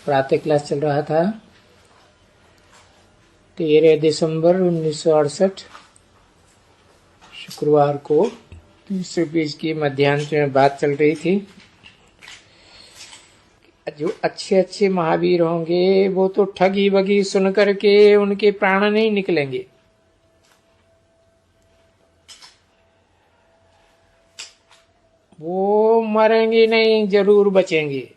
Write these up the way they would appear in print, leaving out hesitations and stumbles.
प्रातः क्लास चल रहा था 13 दिसंबर 1968 शुक्रवार को तीसरे पेज की मध्यांश में बात चल रही थी। जो अच्छे अच्छे महावीर होंगे वो तो ठगी वगी सुन करके उनके प्राण नहीं निकलेंगे। वो मरेंगे नहीं, जरूर बचेंगे।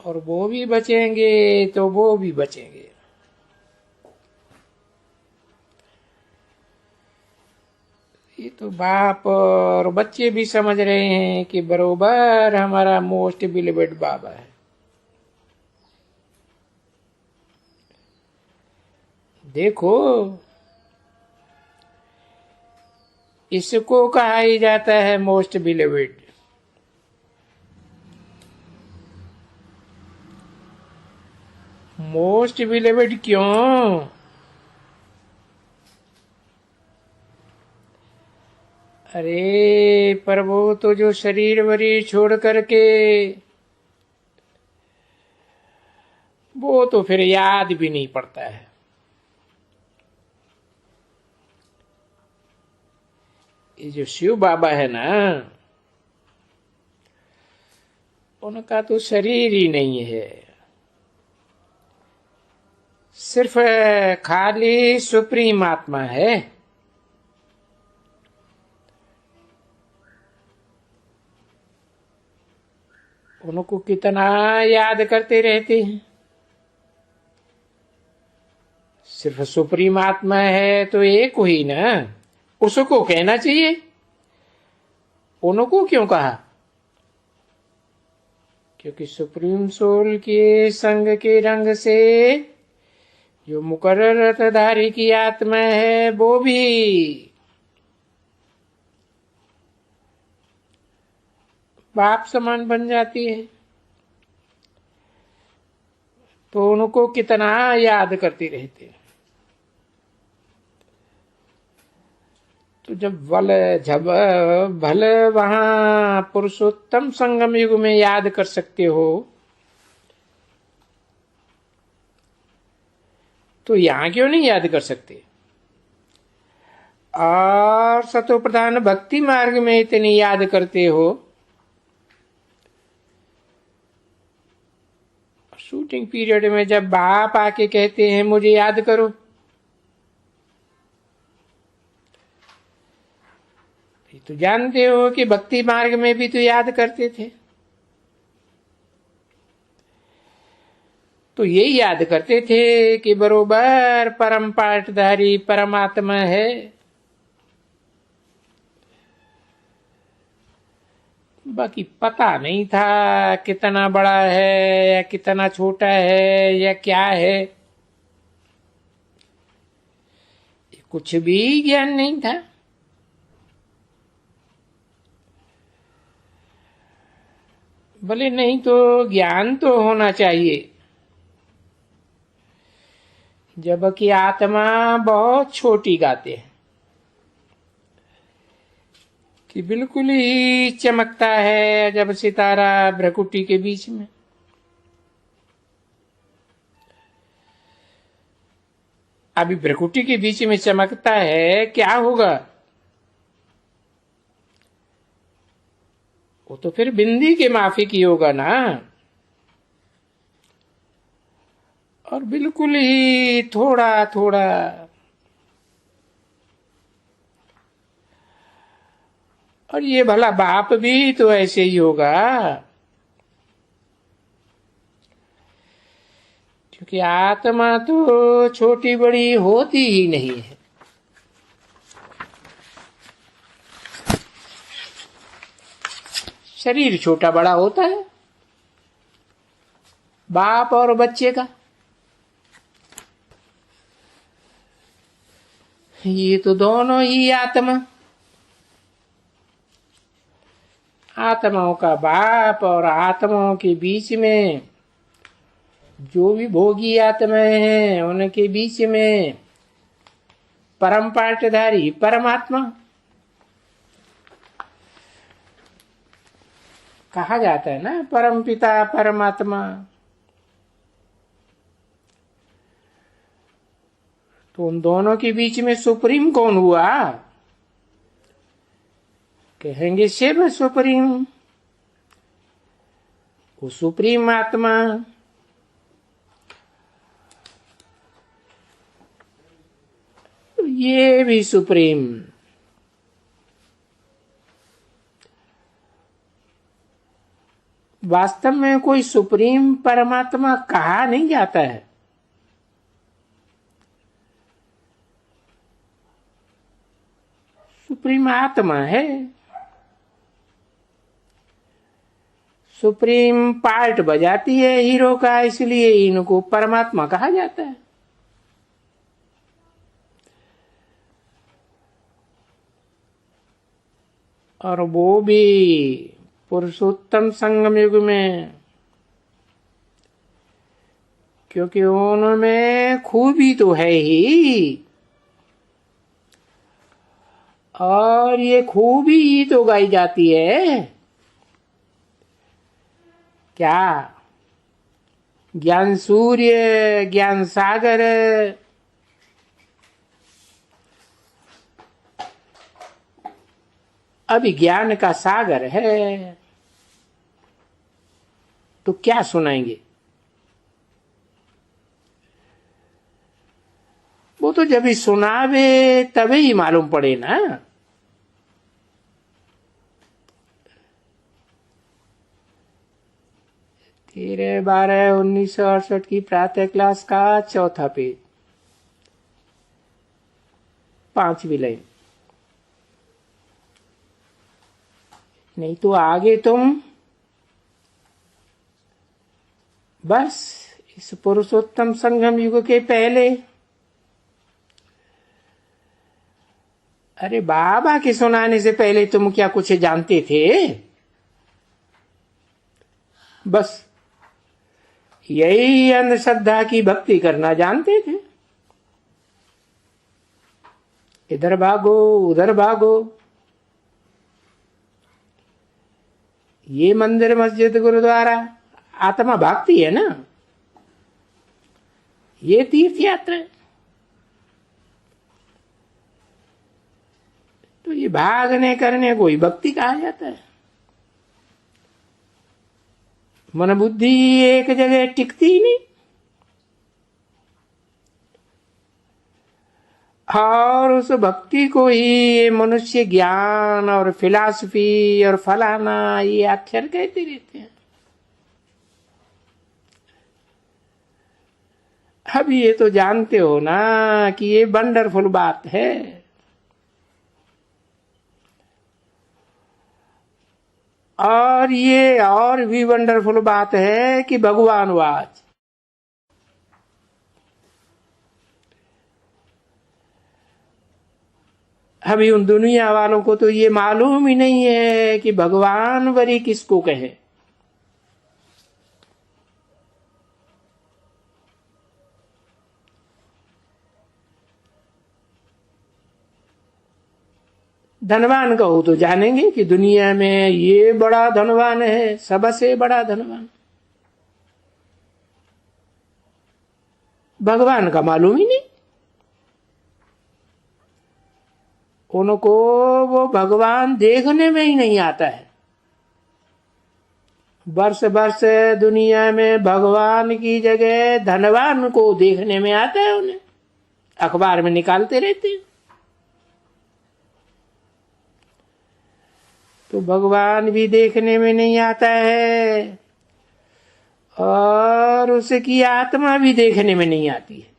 और वो भी बचेंगे तो वो भी बचेंगे। ये तो बाप और बच्चे भी समझ रहे हैं कि बरोबर हमारा मोस्ट बिलीवेड बाबा है। देखो, इसको कहा ही जाता है मोस्ट बिलीवेड। मोस्ट बिलीवेड क्यों? अरे पर वो तो जो शरीर वरीर छोड़ करके, वो तो फिर याद भी नहीं पड़ता है। ये जो शिव बाबा है ना, उनका तो शरीर ही नहीं है, सिर्फ खाली सुप्रीम आत्मा है। उनको कितना याद करते रहते हैं। सिर्फ सुप्रीम आत्मा है तो एक हुई ना, उसको कहना चाहिए। उनको क्यों कहा? क्योंकि सुप्रीम सोल के संग के रंग से जो मुकर्रर रथधारी की आत्मा है वो भी बाप समान बन जाती है। तो उनको कितना याद करती रहती है। तो जब भले वहां पुरुषोत्तम संगम युग में याद कर सकते हो, तो यहां क्यों नहीं याद कर सकते? और सतो प्रधान भक्ति मार्ग में इतनी याद करते हो, शूटिंग पीरियड में जब बाप आके कहते हैं मुझे याद करो, तो जानते हो कि भक्ति मार्ग में भी तो याद करते थे। तो यही याद करते थे कि बरोबर परम पाठधारी परमात्मा है। बाकी पता नहीं था कितना बड़ा है या कितना छोटा है या क्या है, कुछ भी ज्ञान नहीं था। बोले नहीं तो ज्ञान तो होना चाहिए। जबकि आत्मा बहुत छोटी गाते हैं कि बिल्कुल ही चमकता है जब सितारा भ्रकुटी के बीच में। अभी भ्रकुटी के बीच में चमकता है, क्या होगा? वो तो फिर बिंदी के माफिक ही होगा ना। और बिल्कुल ही थोड़ा थोड़ा। और ये भला बाप भी तो ऐसे ही होगा, क्योंकि आत्मा तो छोटी बड़ी होती ही नहीं है। शरीर छोटा बड़ा होता है बाप और बच्चे का। ये तो दोनों ही आत्माओं का बाप और आत्माओं के बीच में जो भी भोगी आत्माएं हैं उनके बीच में परम पाठधारी परमात्मा। कहा जाता है ना, परम पिता परमात्मा। तो उन दोनों के बीच में सुप्रीम कौन हुआ? कहेंगे शिव सुप्रीम, वो सुप्रीम आत्मा। ये भी सुप्रीम। वास्तव में कोई सुप्रीम परमात्मा कहा नहीं जाता है। सुप्रीम आत्मा है। सुप्रीम पार्ट बजाती है हीरो का, इसलिए इनको परमात्मा कहा जाता है। और वो भी पुरुषोत्तम संगम युग में, क्योंकि उनमें खूबी तो है ही, और ये खूबी ही तो गाई जाती है। क्या? ज्ञान सूर्य, ज्ञान सागर, अभी ज्ञान का सागर है, तो क्या सुनाएंगे? वो तो जब ही सुनावे तभी ही मालूम पड़े ना। तेरह 12/1968 की प्रातः क्लास का चौथा पेज, 5वीं लाइन। नहीं तो आगे तुम बस इस पुरुषोत्तम संगम युग के पहले, अरे बाबा के सुनाने से पहले तुम क्या कुछ जानते थे? बस यही अंधश्रद्धा की भक्ति करना जानते थे। इधर भागो उधर भागो, ये मंदिर मस्जिद गुरुद्वारा आत्मा भागती है ना, ये तीर्थ यात्रा। तो ये भागने करने को ही भक्ति कहा जाता है। मन बुद्धि एक जगह टिकती ही नहीं, और उस भक्ति को ही मनुष्य ज्ञान और फिलॉसफी और फलाना ये अक्षर कहते रहते हैं। अब ये तो जानते हो ना कि ये वंडरफुल बात है। और ये और भी वंडरफुल बात है कि भगवानवाद, अभी उन दुनिया वालों को तो ये मालूम ही नहीं है कि भगवान वरी किसको कहे। धनवान कहो तो जानेंगे कि दुनिया में ये बड़ा धनवान है, सबसे बड़ा धनवान। भगवान का मालूम ही नहीं उनको, वो भगवान देखने में ही नहीं आता है। वर्ष वर्ष दुनिया में भगवान की जगह धनवान को देखने में आता है, उन्हें अखबार में निकालते रहते हैं। तो भगवान भी देखने में नहीं आता है और उसकी आत्मा भी देखने में नहीं आती है।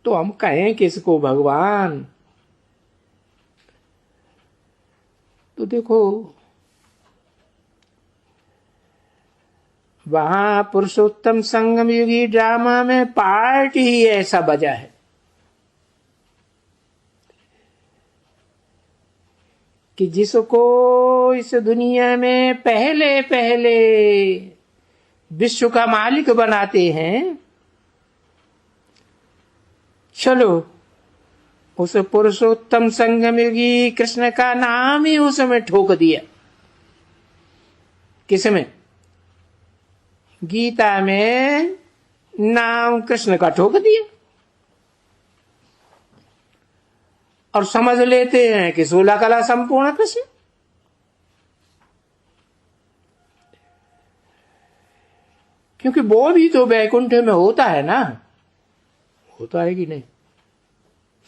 तो हम कहें किसको भगवान? तो देखो वहां पुरुषोत्तम संगम युगी ड्रामा में पार्ट ही ऐसा बजा है कि जिसको इस दुनिया में पहले पहले विश्व का मालिक बनाते हैं, चलो उस पुरुषोत्तम संगमयुगी कृष्ण का नाम ही उसमें ठोक दिया। किसमें? गीता में नाम कृष्ण का ठोक दिया और समझ लेते हैं कि 16 कला संपूर्ण कृष्ण। क्योंकि वो भी तो वैकुंठ में होता है ना, होता है कि नहीं?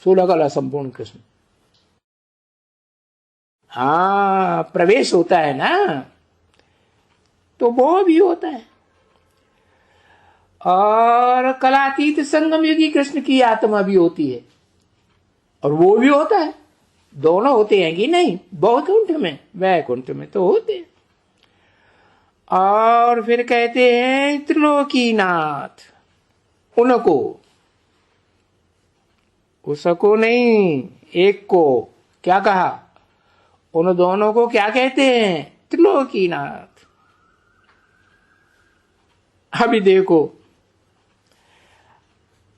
16 कला संपूर्ण कृष्ण, हाँ, प्रवेश होता है ना, तो वो भी होता है। और कलातीत संगम युगी कृष्ण की आत्मा भी होती है और वो भी होता है। दोनों होते हैं कि नहीं? बहुकुंठ में, वैकुंठ में तो होते हैं। और फिर कहते हैं त्रिलोकीनाथ, उनको, उसको नहीं, एक को। क्या कहा? उन दोनों को क्या कहते हैं? त्रिलोकीनाथ। अभी देखो,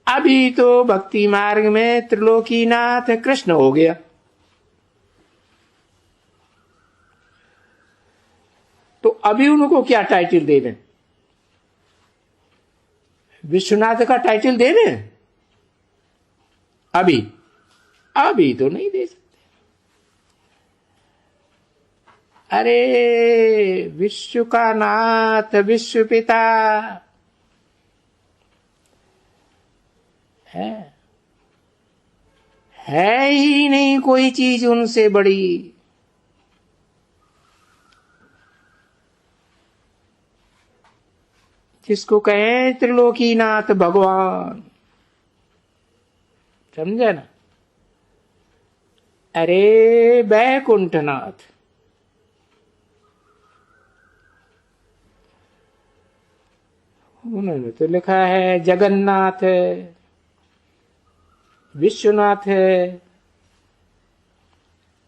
अभी तो भक्ति मार्ग में त्रिलोकीनाथ कृष्ण हो गया, तो अभी उनको क्या टाइटल दे दें? विश्वनाथ का टाइटल दे दें? अभी तो नहीं दे सकते। अरे विश्व का नाथ, विश्व पिता है ही नहीं कोई चीज उनसे बड़ी। जिसको कहें त्रिलोकीनाथ भगवान, समझे ना? अरे वैकुंठनाथ, उन्होंने तो लिखा है जगन्नाथ है, विश्वनाथ है,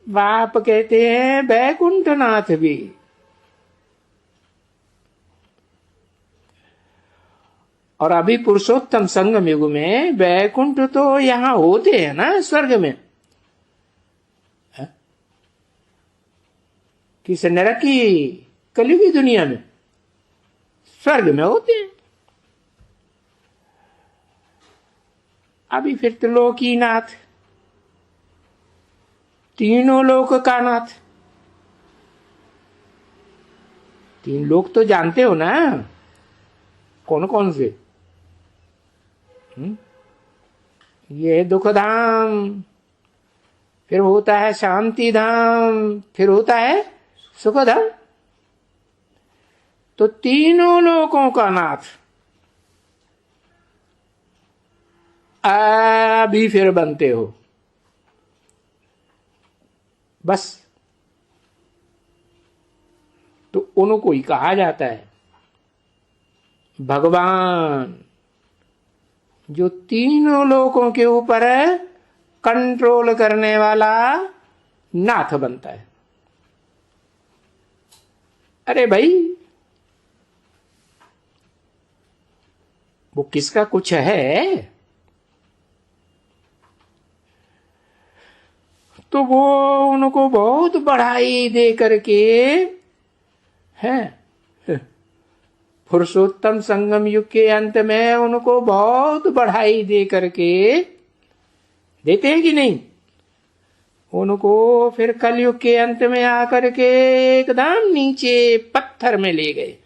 बाप कहते हैं वैकुंठनाथ भी। और अभी पुरुषोत्तम संगम युग में वैकुंठ तो यहां होते हैं ना, स्वर्ग में। किस नरक की? कलयुगी दुनिया में, स्वर्ग में होते हैं। अभी फिर त्रिलोकीनाथ, तीनों लोक का नाथ। 3 लोक तो जानते हो ना, कौन कौन से? ये दुख धाम, फिर होता है शांति धाम, फिर होता है सुख धाम। तो तीनों लोकों का नाथ अभी फिर बनते हो। बस, तो उनको ही कहा जाता है भगवान, जो तीनों लोकों के ऊपर कंट्रोल करने वाला नाथ बनता है। अरे भाई, वो किसका कुछ है तो वो उनको बहुत बढ़ाई दे करके है, पुरुषोत्तम संगम युग के अंत में उनको बहुत बढ़ाई दे करके देते हैं कि नहीं? उनको फिर कलयुग के अंत में आकर के एकदम नीचे पत्थर में ले गए।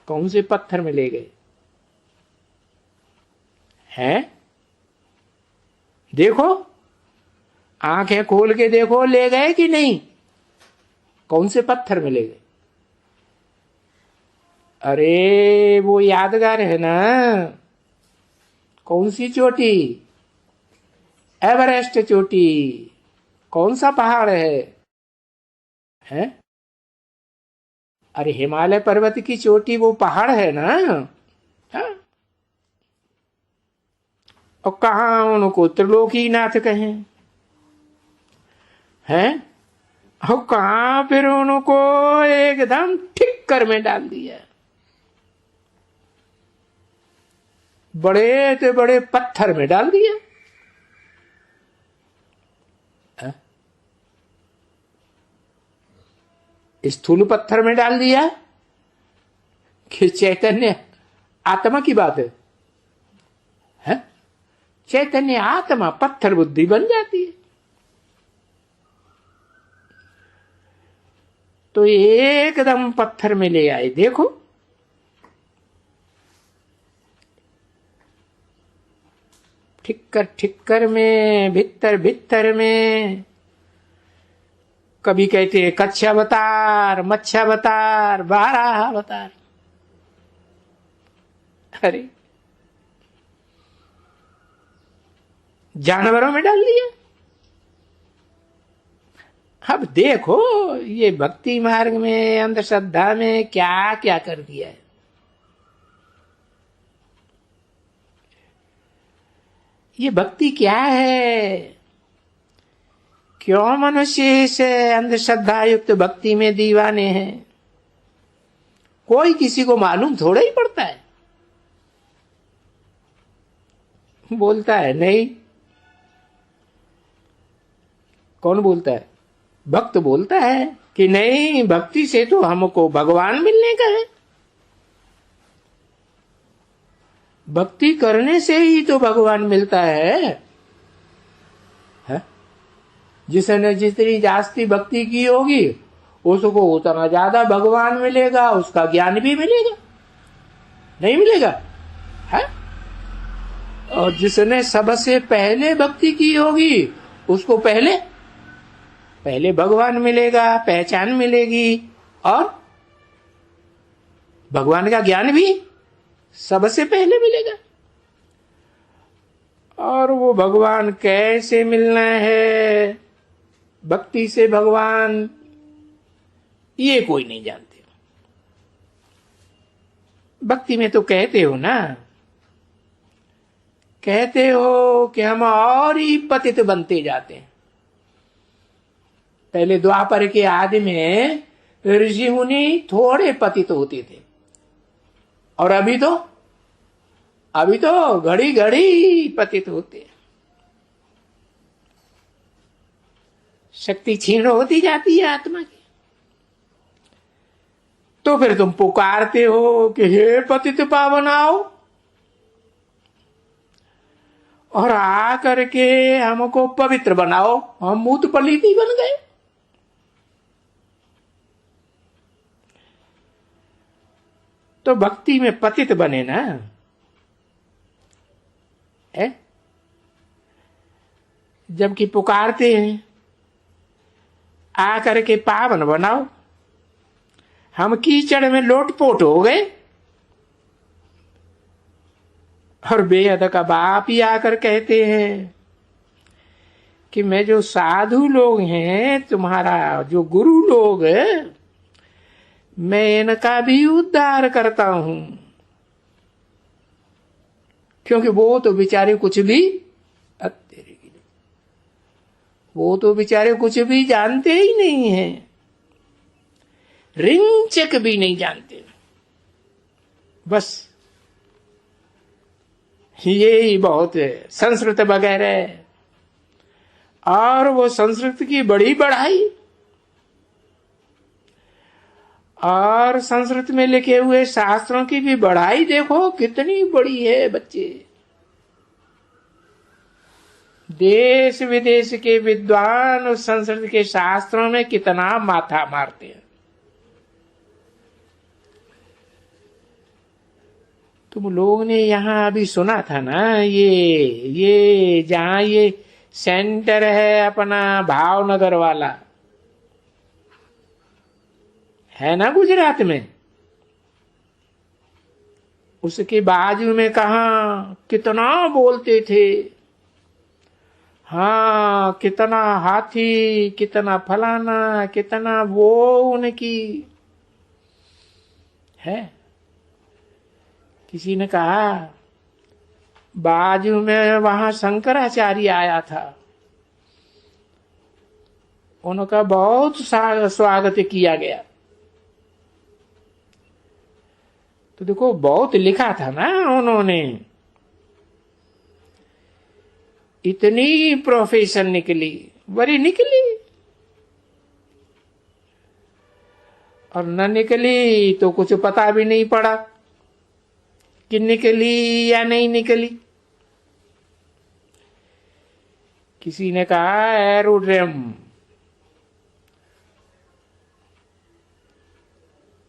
कौन से पत्थर में ले गए हैं? देखो, आंखें खोल के देखो, ले गए कि नहीं? कौन से पत्थर में ले गए? अरे वो यादगार है ना, कौन सी चोटी? एवरेस्ट चोटी। कौन सा पहाड़ है? हैं? अरे हिमालय पर्वत की चोटी वो पहाड़ है ना। हाँ? और कहा उनको त्रिलोकीनाथ कहें हैं? और कहा फिर उनको एकदम ठिक्कर में डाल दिया, बड़े से बड़े पत्थर में डाल दिया। स्थूल पत्थर में डाल दिया कि चैतन्य आत्मा की बात है? चैतन्य आत्मा पत्थर बुद्धि बन जाती है। तो एकदम पत्थर में ले आए। देखो ठिक्कर ठिक्कर में, भित्तर भित्तर में, कभी कहते हैं कच्छावतार, मच्छावतार, बारह अवतार। अरे जानवरों में डाल दिया। अब देखो ये भक्ति मार्ग में, अंधश्रद्धा में क्या क्या कर दिया है। ये भक्ति क्या है? क्यों मनुष्य इस अंधश्रद्धा युक्त भक्ति में दीवाने हैं? कोई किसी को मालूम थोड़ा ही पड़ता है। बोलता है नहीं। कौन बोलता है? भक्त बोलता है कि नहीं, भक्ति से तो हमको भगवान मिलने का है। भक्ति करने से ही तो भगवान मिलता है। जिसने जितनी जास्ती भक्ति की होगी उसको उतना ज्यादा भगवान मिलेगा, उसका ज्ञान भी मिलेगा। नहीं मिलेगा? है? और जिसने सबसे पहले भक्ति की होगी उसको पहले भगवान मिलेगा, पहचान मिलेगी, और भगवान का ज्ञान भी सबसे पहले मिलेगा। और वो भगवान कैसे मिलना है, भक्ति से भगवान, ये कोई नहीं जानते। भक्ति में तो कहते हो ना, कहते हो कि हम और ही पतित बनते जाते हैं। पहले द्वापर के आदि में ऋषि मुनि थोड़े पतित होते थे, और अभी तो घड़ी घड़ी पतित होते हैं। शक्ति क्षीण होती जाती है आत्मा की। तो फिर तुम पुकारते हो कि हे पतित पावन आओ, और आ करके हमको पवित्र बनाओ। हम मूत पलीती बन गए। तो भक्ति में पतित बने ना, है? जबकि पुकारते हैं आ करके पावन बनाओ, हम कीचड़ में लोटपोट हो गए। और बेहद का बाप ही आकर कहते हैं कि मैं जो साधु लोग हैं, तुम्हारा जो गुरु लोग, मैं इनका भी उद्धार करता हूं। क्योंकि वो तो बेचारे कुछ भी, वो तो बेचारे कुछ भी जानते ही नहीं हैं, रिंचक भी नहीं जानते। बस ये ही बहुत है, संस्कृत वगैरह। और वो संस्कृत की बड़ी बढ़ाई, और संस्कृत में लिखे हुए शास्त्रों की भी बढ़ाई देखो कितनी बड़ी है। बच्चे, देश विदेश के विद्वान उस संस्कृत के शास्त्रों में कितना माथा मारते हैं। तुम लोग ने यहां अभी सुना था ना, ये जहां ये सेंटर है अपना भावनगर वाला, है ना गुजरात में, उसके बाजू में कहा कितना बोलते थे, हाँ कितना हाथी, कितना फलाना, कितना वो उनकी है। किसी ने कहा बाजू में वहां शंकराचार्य आया था, उनका बहुत स्वागत किया गया। तो देखो बहुत लिखा था ना उन्होंने, इतनी प्रोफेशन निकली, बड़ी निकली। और न निकली तो कुछ पता भी नहीं पड़ा कि निकली या नहीं निकली। किसी ने कहा एरोड्रम,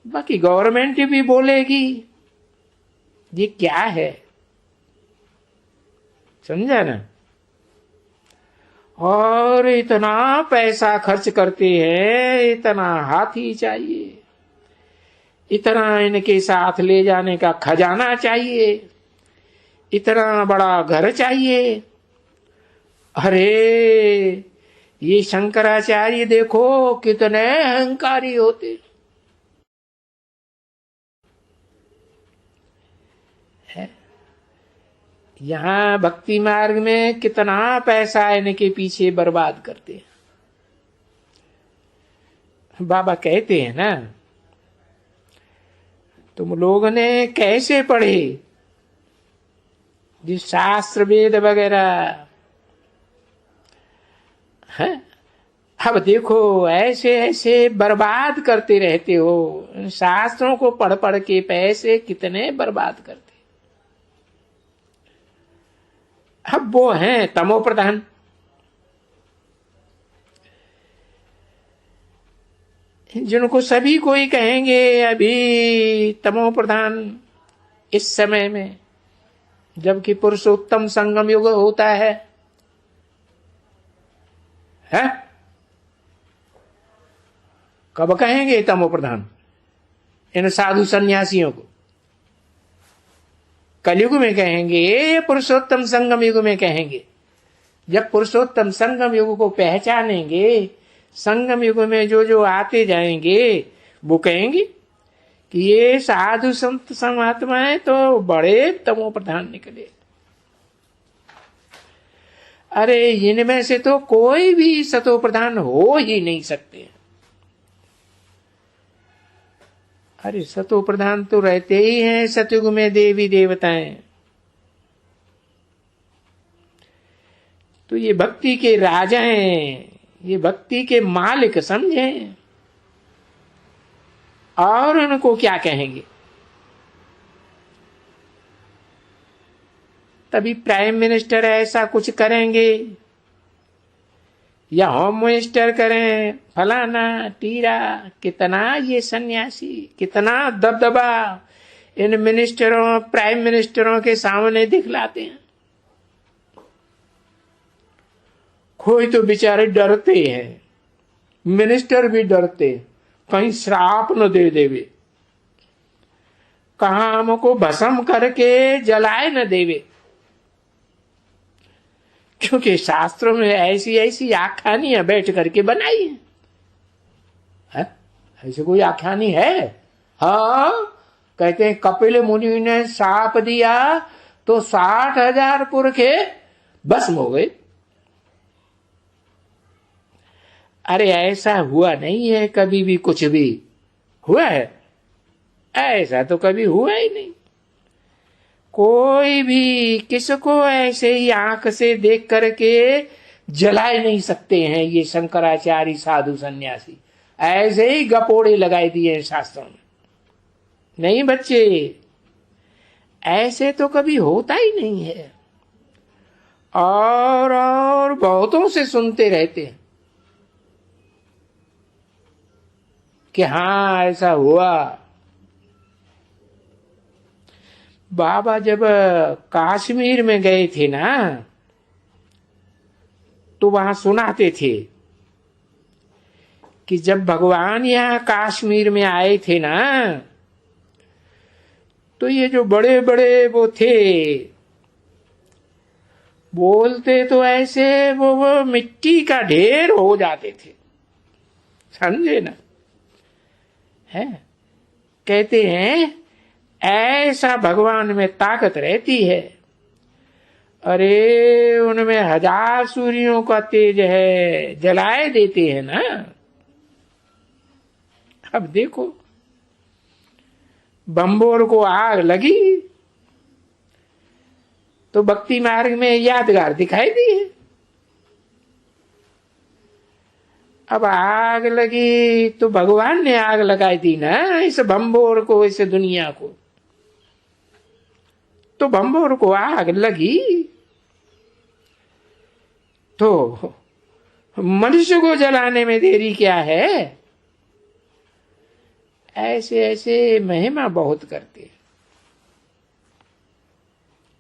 बाकी गवर्नमेंट भी बोलेगी ये क्या है, समझा ना। और इतना पैसा खर्च करते हैं, इतना हाथी चाहिए, इतना इनके साथ ले जाने का खजाना चाहिए, इतना बड़ा घर चाहिए। अरे ये शंकराचार्य देखो कितने अहंकारी होते हैं। यहां भक्ति मार्ग में कितना पैसा इनके पीछे बर्बाद करते हैं। बाबा कहते हैं ना, तुम लोगों ने कैसे पढ़े जिस शास्त्र वेद वगैरह है, अब देखो ऐसे ऐसे बर्बाद करते रहते हो। शास्त्रों को पढ़ पढ़ के पैसे कितने बर्बाद करते। अब वो हैं तमो प्रधान। जिनको सभी कोई कहेंगे अभी तमो प्रधान इस समय में, जबकि पुरुषोत्तम संगम युग होता है? कब कहेंगे तमो प्रधान इन साधु सन्यासियों को? कलयुग में कहेंगे या पुरुषोत्तम संगम युग में कहेंगे? जब पुरुषोत्तम संगम युग को पहचानेंगे, संगम युग में जो जो आते जाएंगे वो कहेंगे कि ये साधु संत महात्माएं तो बड़े तमो प्रधान निकले। अरे इनमें से तो कोई भी सतो प्रधान हो ही नहीं सकते। अरे सतो प्रधान तो रहते ही हैं सतयुग में देवी देवताएं। तो ये भक्ति के राजा हैं, ये भक्ति के मालिक समझे। और उनको क्या कहेंगे? तभी प्राइम मिनिस्टर ऐसा कुछ करेंगे या होम मिनिस्टर करें, फलाना टीरा, कितना ये सन्यासी, कितना दबदबा इन मिनिस्टरों प्राइम मिनिस्टरों के सामने दिखलाते हैं। कोई तो बेचारे डरते हैं, मिनिस्टर भी डरते, कहीं श्राप न दे देवे, कहां हमको भस्म करके जलाए न देवे। क्योंकि शास्त्रों में ऐसी ऐसी आख्यानियां बैठ करके बनाई है। ऐसी कोई आख्यानी है? हाँ, कहते हैं कपिल मुनि ने शाप दिया तो 60,000 पुरखे भस्म हो गए। अरे ऐसा हुआ नहीं है कभी भी, कुछ भी हुआ है? ऐसा तो कभी हुआ ही नहीं। कोई भी किसको ऐसे ही आंख से देख करके जलाए नहीं सकते हैं ये शंकराचार्य साधु सन्यासी। ऐसे ही गपोड़े लगाए दिए हैं शास्त्रों में। नहीं बच्चे, ऐसे तो कभी होता ही नहीं है। और बहुतों से सुनते रहते हैं कि हाँ ऐसा हुआ। बाबा जब कश्मीर में गए थे ना, तो वहां सुनाते थे कि जब भगवान यहाँ कश्मीर में आए थे ना, तो ये जो बड़े बड़े वो थे, बोलते तो ऐसे वो मिट्टी का ढेर हो जाते थे, समझे ना। है कहते हैं ऐसा भगवान में ताकत रहती है। अरे उनमें 1000 सूर्यों का तेज है, जलाए देते हैं ना। अब देखो बम्बोर को आग लगी तो भक्ति मार्ग में यादगार दिखाई दी है। अब आग लगी तो भगवान ने आग लगाई थी ना इस भंबोर को, इस दुनिया को, तो भंबोर को आग लगी तो मनुष्य को जलाने में देरी क्या है। ऐसे ऐसे महिमा बहुत करते हैं।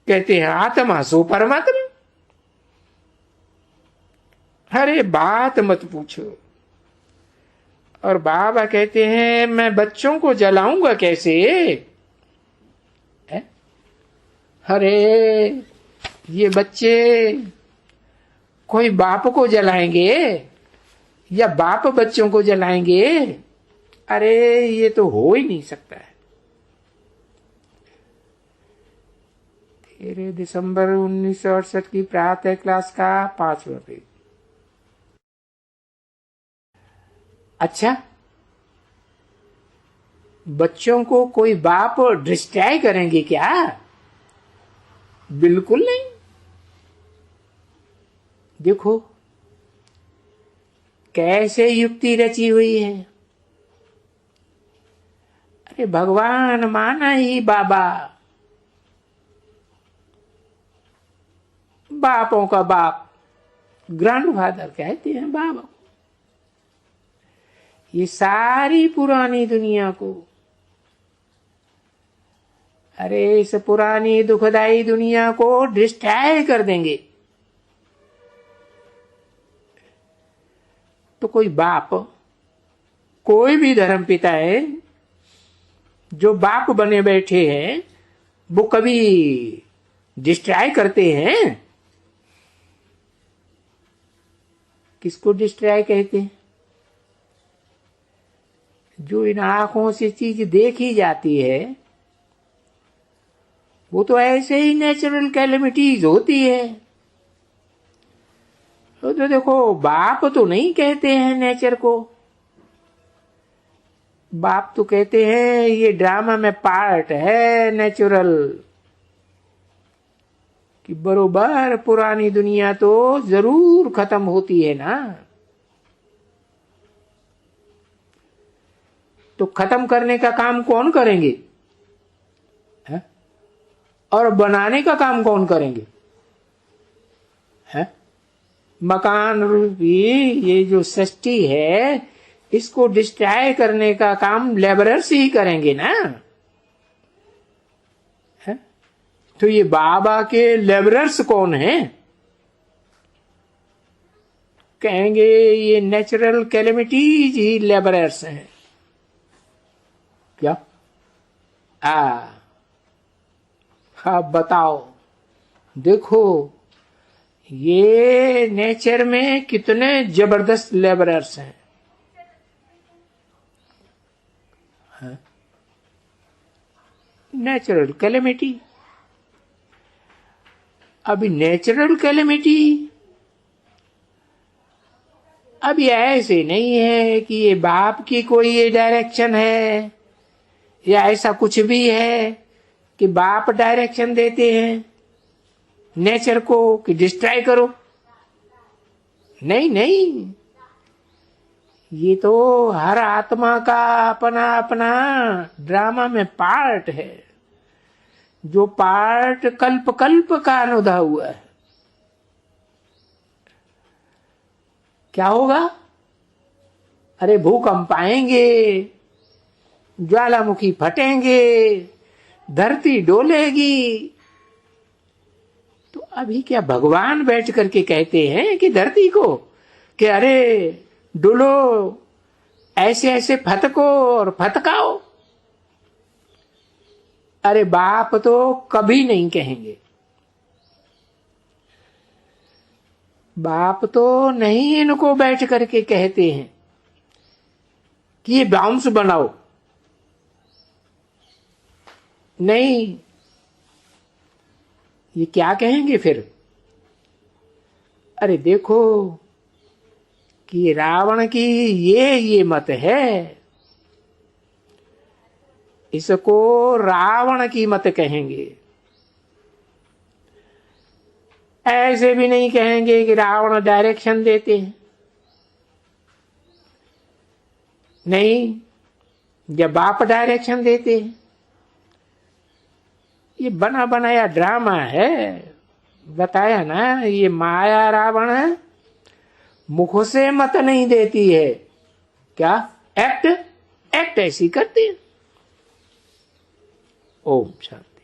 कहते हैं आत्मा सो परमात्मा। अरे बात मत पूछो। और बाबा कहते हैं मैं बच्चों को जलाऊंगा कैसे। है? अरे ये बच्चे कोई बाप को जलाएंगे या बाप बच्चों को जलाएंगे। अरे ये तो हो ही नहीं सकता है। 13 दिसंबर 1968 की प्रातः क्लास का 5वां पेज। अच्छा, बच्चों को कोई बाप डिस्ट्रॉय करेंगे क्या। बिल्कुल नहीं। देखो कैसे युक्ति रची हुई है। अरे भगवान माना ही बाबा, बापों का बाप, ग्रैंडफादर कहते हैं बाबा। ये सारी पुरानी दुनिया को, अरे इस पुरानी दुखदाई दुनिया को डिस्ट्रॉय कर देंगे। तो कोई बाप, कोई भी धर्म पिता है जो बाप बने बैठे हैं, वो कभी डिस्ट्रॉय करते हैं। किसको डिस्ट्रॉय कहते हैं। जो इन आंखों से चीज देखी जाती है वो तो ऐसे ही नेचुरल कैलेमिटीज होती है। तो देखो बाप तो नहीं कहते हैं नेचर को। बाप तो कहते हैं ये ड्रामा में पार्ट है नेचुरल। कि बरोबर पुरानी दुनिया तो जरूर खत्म होती है ना। तो खत्म करने का काम कौन करेंगे है? और बनाने का काम कौन करेंगे है? मकान रूपी ये जो सृष्टि है इसको डिस्ट्रॉय करने का काम लेबरर्स ही करेंगे ना है? तो ये बाबा के लेबरर्स कौन हैं। कहेंगे ये नेचुरल कैलेमिटीज ही लेबरर्स हैं। क्या हाँ बताओ। देखो ये नेचर में कितने जबरदस्त लेबरर्स हैं। Natural calamity. अभी नेचुरल कैलेमिटी अभी ऐसे नहीं है कि ये बाप की कोई ये डायरेक्शन है या ऐसा कुछ भी है कि बाप डायरेक्शन देते हैं नेचर को कि डिस्ट्रॉय करो। नहीं नहीं, ये तो हर आत्मा का अपना अपना ड्रामा में पार्ट है, जो पार्ट कल्प कल्प का अनुभव हुआ है। क्या होगा। अरे भूकंप आएंगे, ज्वालामुखी फटेंगे, धरती डोलेगी। तो अभी क्या भगवान बैठ करके कहते हैं कि धरती को कि अरे डुलो, ऐसे ऐसे फटको और फटकाओ। अरे बाप तो कभी नहीं कहेंगे। बाप तो नहीं इनको बैठ करके कहते हैं कि ये बाउंस बनाओ। नहीं, ये क्या कहेंगे फिर। अरे देखो कि रावण की ये मत है, इसको रावण की मत कहेंगे। ऐसे भी नहीं कहेंगे कि रावण डायरेक्शन देते हैं। नहीं, जब बाप डायरेक्शन देते हैं। ये बना बनाया ड्रामा है, बताया ना, ये माया रावण मुख से मत नहीं देती है, क्या एक्ट ऐसी करती है। ओम शांति।